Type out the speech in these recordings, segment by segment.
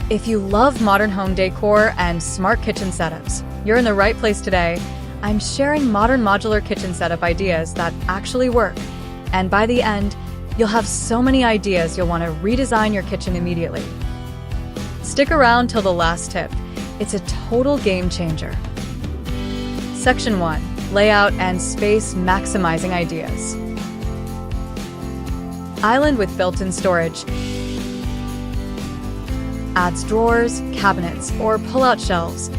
If you love modern home decor and smart kitchen setups, you're in the right place today. I'm sharing modern modular kitchen setup ideas that actually work. And by the end, you'll have so many ideas you'll want to redesign your kitchen immediately. Stick around till the last tip. It's a total game changer. Section 1. Layout and space maximizing ideas. Island with built-in storage. Adds drawers, cabinets, or pull-out shelves.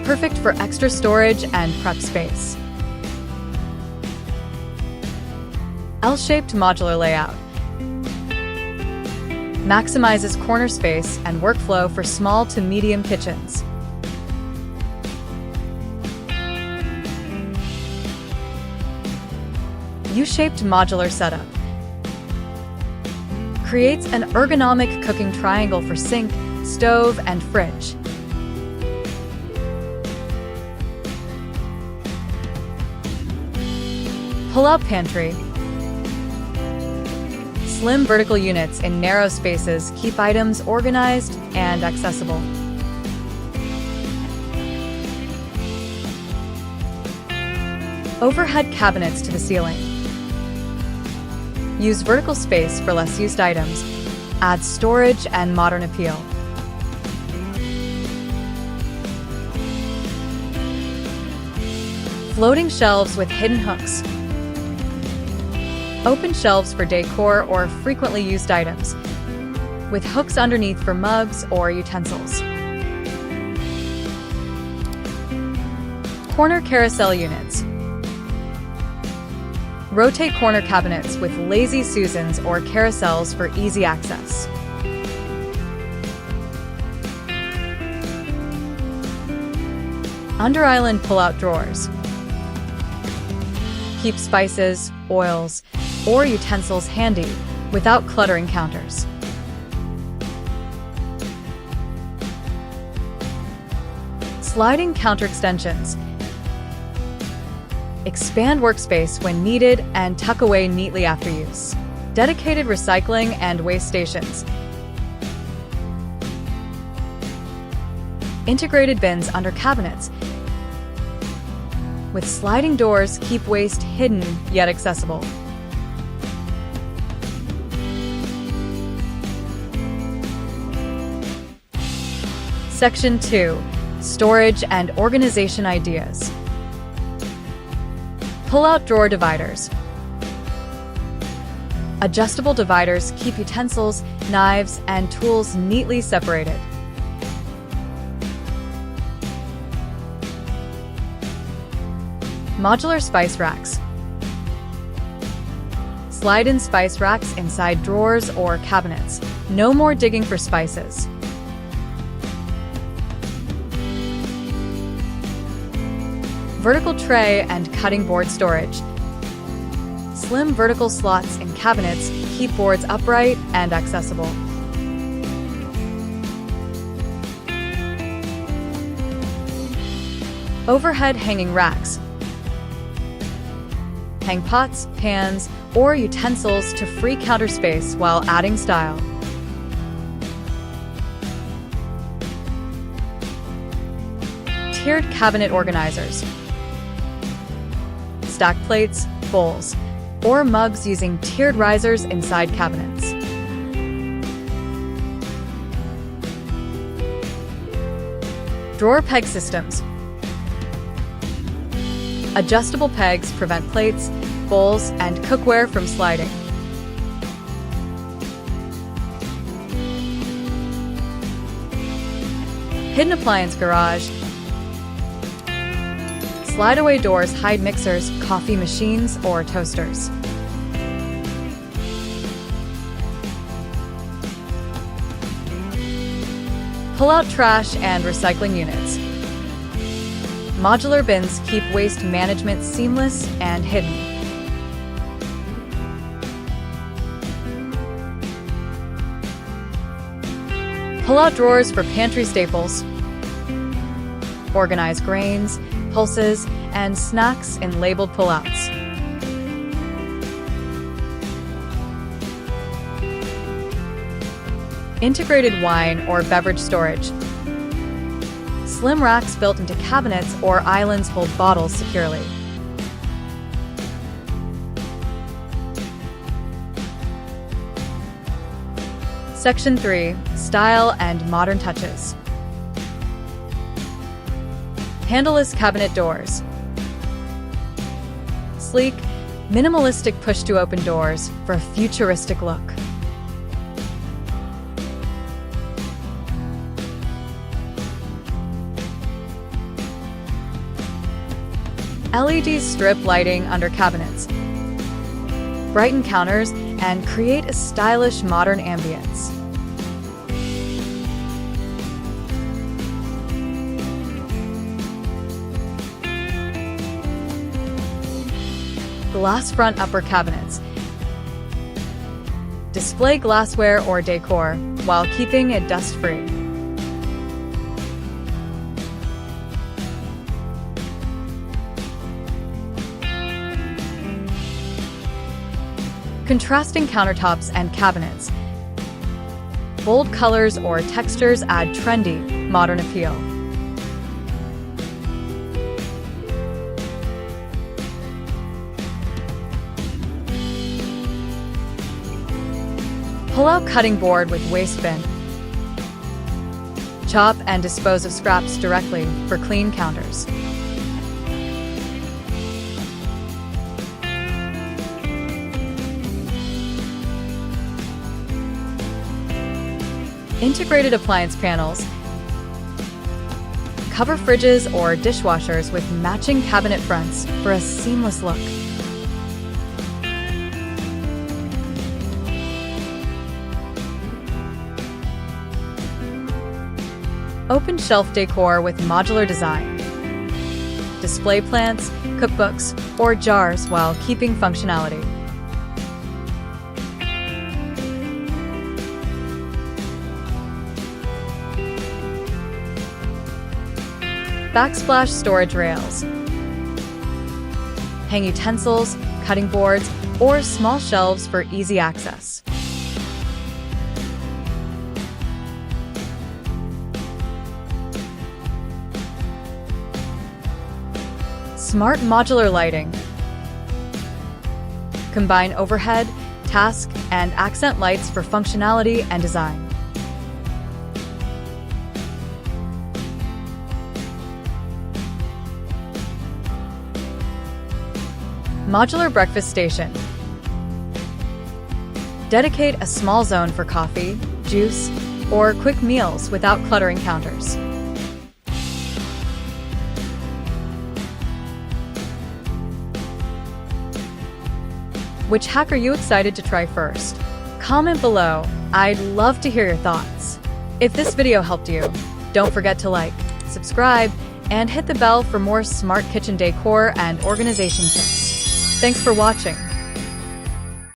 Perfect for extra storage and prep space. L-shaped modular layout. Maximizes corner space and workflow for small to medium kitchens. U-shaped modular setup. Creates an ergonomic cooking triangle for sink, stove, and fridge. Pull-out pantry. Slim vertical units in narrow spaces keep items organized and accessible. Overhead cabinets to the ceiling. Use vertical space for less used items. Adds storage and modern appeal. Floating shelves with hidden hooks. Open shelves for decor or frequently used items, with hooks underneath for mugs or utensils. Corner carousel units. Rotate corner cabinets with lazy Susans or carousels for easy access. Under island pull-out drawers. Keep spices, oils, or utensils handy without cluttering counters. Sliding counter extensions. Expand workspace when needed and tuck away neatly after use. Dedicated recycling and waste stations. Integrated bins under cabinets. With sliding doors, keep waste hidden yet accessible. Section 2. Storage and organization ideas. Pull-out drawer dividers. Adjustable dividers keep utensils, knives, and tools neatly separated. Modular spice racks. Slide in spice racks inside drawers or cabinets. No more digging for spices. Vertical tray and cutting board storage. Slim vertical slots in cabinets keep boards upright and accessible. Overhead hanging racks. Hang pots, pans, or utensils to free counter space while adding style. Tiered cabinet organizers. Stack plates, bowls, or mugs using tiered risers inside cabinets. Drawer peg systems. Adjustable pegs prevent plates, bowls, and cookware from sliding. Hidden appliance garage. Slide-away doors hide mixers, coffee machines, or toasters. Pull-out trash and recycling units. Modular bins keep waste management seamless and hidden. Pull-out drawers for pantry staples. Organize grains, pulses, and snacks in labeled pullouts. integrated wine or beverage storage. Slim racks built into cabinets or islands hold bottles securely. Section 3. Style and modern touches. Handleless cabinet doors. Sleek, minimalistic push-to-open doors for a futuristic look. LED strip lighting under cabinets. Brighten counters and create a stylish modern ambience. Glass front upper cabinets. Display glassware or decor while keeping it dust-free. Contrasting countertops and cabinets. Bold colors or textures add trendy, modern appeal. Pull-out cutting board with waste bin. Chop and dispose of scraps directly for clean counters. Integrated appliance panels. Cover fridges or dishwashers with matching cabinet fronts for a seamless look. Open shelf decor with modular design. Display plants, cookbooks, or jars while keeping functionality. Backsplash storage rails. Hang utensils, cutting boards, or small shelves for easy access. Smart modular lighting. Combine overhead, task, and accent lights for functionality and design. Modular breakfast station. Dedicate a small zone for coffee, juice, or quick meals without cluttering counters. Which hack are you excited to try first? Comment below. I'd love to hear your thoughts. If this video helped you, don't forget to like, subscribe, and hit the bell for more smart kitchen decor and organization tips. Thanks for watching.